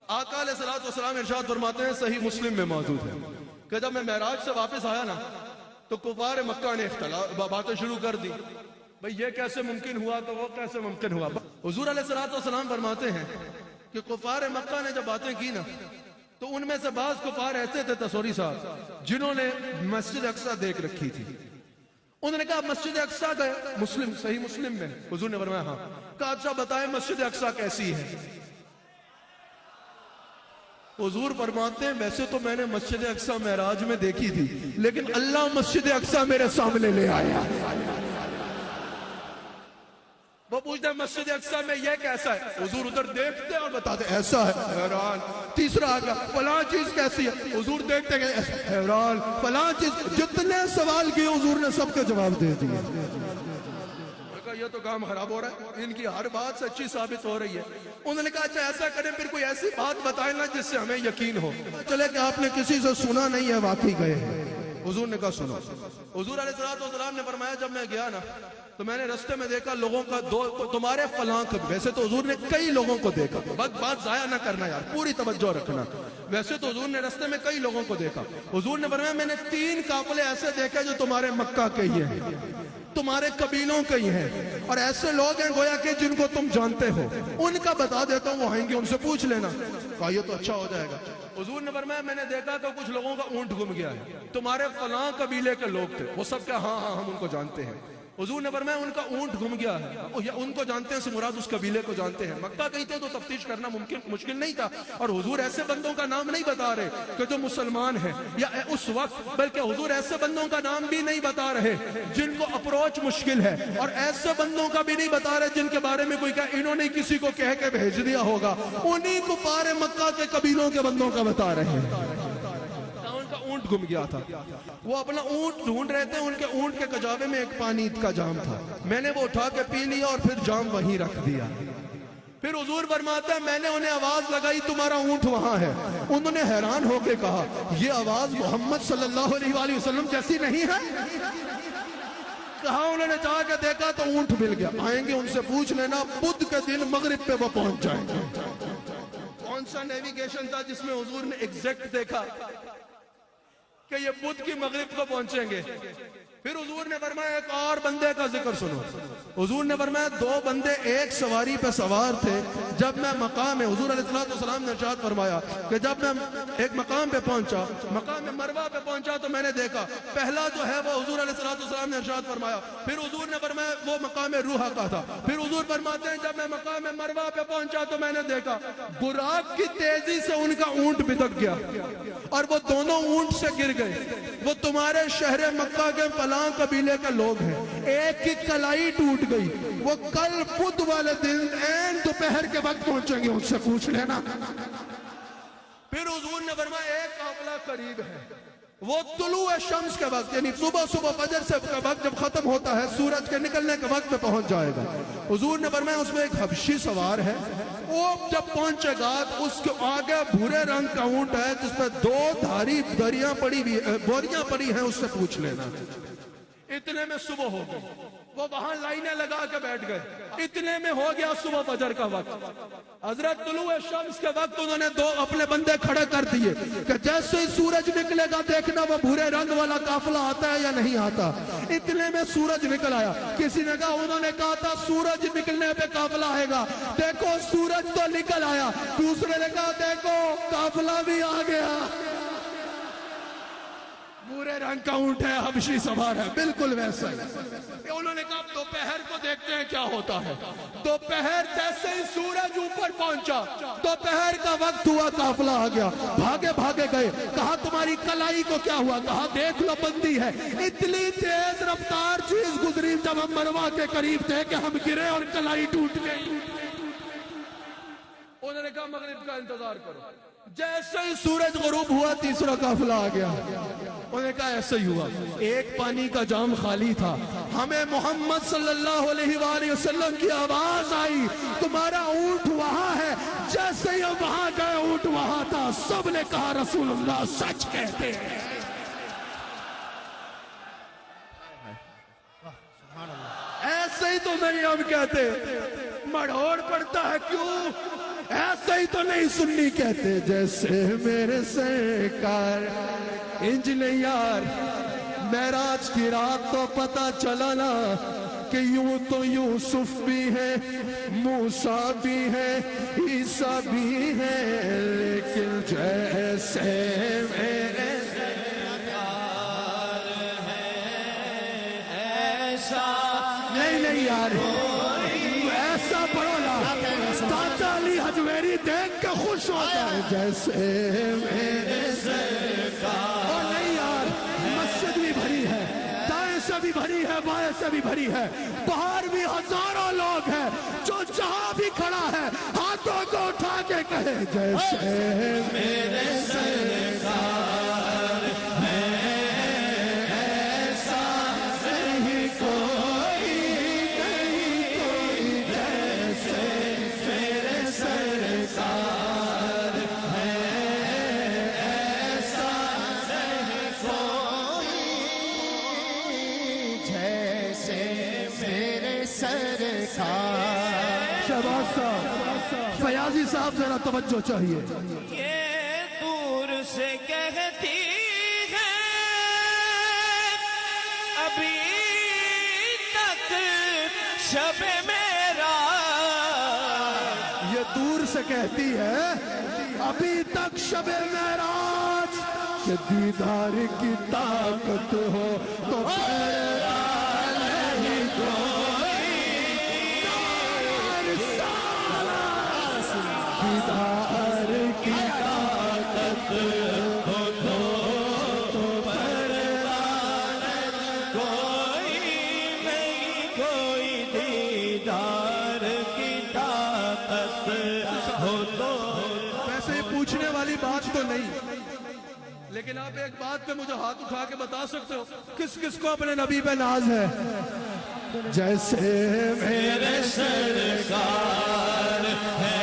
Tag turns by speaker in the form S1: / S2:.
S1: آقا علیہ الصلوۃ والسلام ارشاد فرماتے ہیں، صحیح مسلم میں موجود ہے کہ جب میں معراج سے واپس آیا نا تو کفار مکہ نے باتیں شروع کر دی، بھئی یہ کیسے ممکن ہوا تو وہ کیسے ممکن ہوا۔ حضور علیہ الصلوۃ والسلام فرماتے ہیں کہ کفار مکہ نے جب باتیں کی نا تو ان میں سے بعض کفار ایسے تھے تصوری صاحب جنہوں نے مسجد اقصی دیکھ رکھی تھی۔ انہوں نے کہا مسجد اقصی گئے، مسلم صحیح مسلم میں حضور نے فرمایا ہاں۔ کہا اچھا بتائیں مسجد اقصی کیسی ہے؟ حضور فرماتے ہیں ویسے تو میں نے مسجد اقصی معراج میں دیکھی تھی، لیکن اللہ مسجد اقصی میرے سامنے لے آیا۔ وہ پوچھتے ہیں مسجد اقصی میں یہ کیسا ہے؟ حضور ادھر دیکھتے اور بتاتے ایسا ہے، حیران۔ تیسرا آگا فلاں چیز کیسی ہے؟ حضور دیکھتے گئے حیران، فلاں چیز۔ جتنے سوال کیے حضور نے سب کے جواب دے دیے۔ یہ تو کام خراب ہو رہا ہے، ان کی ہر بات سچی ثابت ہو رہی ہے۔ انہوں نے کہا اچھا ایسا کریں پھر کوئی ایسی بات بتائیں نا جس سے ہمیں یقین ہو، چلے کہ آپ نے کسی سے سنا نہیں ہے واقعی گئے ہیں۔ حضور نے کہا سنو۔ حضور علیہ الصلوۃ والسلام نے فرمایا جب میں گیا نا تو میں نے رستے میں دیکھا لوگوں کا تمہارے فلاں کا، ویسے تو حضور نے کئی لوگوں کو دیکھا، بات ضائع نہ کرنا یار، پوری توجہ رکھنا۔ ویسے تو حضور نے رستے میں کئی لوگوں کو دیکھا۔ حضور نے فرمایا میں نے 3 قافلے ایسے دیکھے جو تمہارے مکہ کے ہی ہیں، تمہارے قبیلوں کے ہی ہیں، اور ایسے لوگ ہیں گویا کہ جن کو تم جانتے ہو، ان کا بتا دیتا ہوں وہ آئیں گے، ان سے پوچھ لینا۔ کہا یہ تو اچھا ہو جائے گا۔ حضور نے فرمایا میں نے دیکھا کہ کچھ لوگوں کا اونٹ گم گیا ہے، تمہارے فلاں قبیلے کے لوگ تھے، وہ سب کہا ہاں ہاں ہم ان کو جانتے ہیں۔ حضور نے فرمایا ان کا اونٹ گم گیا ہے، ان کو جانتے ہیں سے مراد اس قبیلے کو جانتے ہیں۔ مکہ کہیں تھے تو تفتیش کرنا مشکل نہیں تھا، اور حضور ایسے بندوں کا نام نہیں بتا رہے کہ جو مسلمان ہیں یا اس وقت، بلکہ حضور ایسے بندوں کا نام بھی نہیں بتا رہے جن کو اپروچ مشکل ہے، اور ایسے بندوں کا بھی نہیں بتا رہے جن کے بارے میں کوئی کہا انہوں نے کسی کو کہہ کے بھیج دیا ہوگا، انہی کفار مکہ کے قبیلوں کے بندوں کا بتا رہے ہیں۔ اونٹ گم گیا تھا، وہ اپنا اونٹ ڈھونڈ رہے تھے، ان کے اونٹ کے کجاوے میں ایک پانی کا جام تھا، میں نے وہ اٹھا کے پی لیا اور پھر جام وہیں رکھ دیا۔ پھر حضور فرماتا ہے میں نے انہیں آواز لگائی تمہارا اونٹ وہاں ہے، انہوں نے حیران ہو کے کہا یہ آواز محمد صلی اللہ علیہ وآلہ وسلم جیسی نہیں ہے؟ کہا انہوں نے جا کے دیکھا تو اونٹ مل گیا، آئیں گے ان سے پوچھ لینا بدھ کے دن مغرب پہ وہ پہنچ جائیں گے۔ کون سا نیویگیشن تھا جس میں حضور نے ایگزیکٹ دیکھا کہ یہ بدھ کی مغرب کو پہنچیں گے؟ پھر حضور نے فرمایا ایک اور بندے کا ذکر سنو۔ حضور نے فرمایا 2 بندے ایک سواری پہ سوار تھے، جب میں مقام حضور علیہ السلام نے ارشاد فرمایا کہ جب میں ایک مقام پہ پہنچا، مقام مروہ پہ پہنچا تو میں نے دیکھا پہلا جو ہے وہ حضور علیہ السلام نے ارشاد فرمایا، پھر حضور نے فرمایا وہ مقام روحہ کا تھا۔ پھر حضور فرماتے ہیں جب میں مقام مروہ پہ پہنچا تو میں نے دیکھا براق کی تیزی سے ان کا اونٹ بھٹک گیا اور وہ دونوں اونٹ سے گر گئے۔ وہ تمہارے شہر مکہ کے فلاں قبیلے کے لوگ ہیں، ایک کی کلائی ٹوٹ گئی، وہ کل بدھ والے دن این دوپہر کے وقت پہنچیں گے، ان سے پوچھ لینا۔ پھر حضور نے فرمایا ایک قافلہ قریب ہے، وہ طلوع شمس کے وقت یعنی صبح فجر سے کا وقت جب ختم ہوتا ہے سورج کے نکلنے کے وقت میں پہنچ جائے گا۔ حضور نے فرمایا اس میں ایک حبشی سوار ہے، وہ جب پہنچے گا تو اس کے آگے بھورے رنگ کا اونٹ ہے جس پہ 2 دھاری بوریاں پڑی ہیں، اس سے پوچھ لینا۔ اتنے میں صبح ہو گئی، وہ وہاں لائنیں لگا کے بیٹھ گئے، اتنے میں ہو گیا صبح فجر کا وقت۔ حضرت طلوع شمس کے وقت انہوں نے 2 اپنے بندے کھڑے کر دیے کہ جیسے ہی سورج نکلے گا دیکھنا وہ بھورے رنگ والا قافلہ آتا ہے یا نہیں آتا۔ اتنے میں سورج نکل آیا، کسی نے کہا انہوں نے کہا تھا سورج نکلنے پہ قافلہ آئے گا، دیکھو سورج تو نکل آیا، دوسرے نے کہا دیکھو قافلہ بھی آ گیا، بھورے رنگ کا اونٹ ہے، حبشی سوار ہے، بالکل ویسا ہی۔ انہوں نے کہا دوپہر کو دیکھتے ہیں کیا ہوتا ہے۔ دوپہر جیسے ہی سورج اوپر پہنچا، دوپہر کا وقت ہوا، قافلہ آ گیا، بھاگے گئے، کہا تمہاری کلائی کو کیا ہوا؟ کہا دیکھ لو بندی ہے، اتنی تیز رفتار چیز گزری جب ہم مروہ کے قریب تھے کہ ہم گرے اور کلائی ٹوٹ گئی۔ انہوں نے کہا مغرب کا انتظار کرو، جیسے ہی سورج غروب ہوا تیسرا قافلہ آ گیا۔ انہوں نے کہا ایسے ہی ہوا، ایک پانی کا جام خالی تھا، ہمیں محمد صلی اللہ علیہ وآلہ وسلم کی آواز آئی تمہارا اونٹ وہاں ہے، جیسے ہی ہم وہاں گئے اونٹ وہاں تھا۔ سب نے کہا رسول اللہ سچ کہتے ہیں۔ ایسے ہی تو نہیں ہم کہتے، مڑوڑ پڑتا ہے کیوں؟ ایسے ہی تو نہیں سنی کہتے جیسے میرے سرکار. انجلے یار معراج کی رات تو پتا چلا نا کہ یوں تو یوسف بھی ہے، موسیٰ بھی ہے، عیسیٰ بھی ہے، لیکن جیسے میرے سرکار ہے ایسا نہیں یار، ایسا پڑھو نا داتا علی حجویری دیکھ کے خوش ہوتا ہے جیسے میرے سرکار. اور نہیں یار مسجد بھی بھری ہے، دائیں سے بھی بھری ہے، بائیں سے بھی بھری ہے، باہر بھی ہزاروں لوگ ہیں، جو جہاں بھی کھڑا ہے ہاتھوں کو اٹھا کے کہے جیسے میرے سرکار ہے ایسا نہیں کوئی جیسے میرے سرکار ہے ایسا نہیں کوئی
S2: جیسے میرے سرکار.
S1: شہباز صاحب، فیاضی صاحب ذرا توجہ چاہیے.
S3: یہ دور سے کہتی ہے ابھی تک شب میرا،
S1: یہ دور سے کہتی ہے ابھی تک شب معراج، کہ دیدار کی طاقت ہو تو پھر نہیں کوئی دیدار کی طاقت ہو تو پھر
S3: کوئی نہیں، کوئی دیدار کی طاقت ہو تو.
S1: ویسے یہ پوچھنے والی بات تو نہیں، لیکن آپ ایک بات پہ مجھے ہاتھ اٹھا کے بتا سکتے ہو کس کس کو اپنے نبی پہ ناز ہے؟ جیسے میرے
S3: سرکار ہے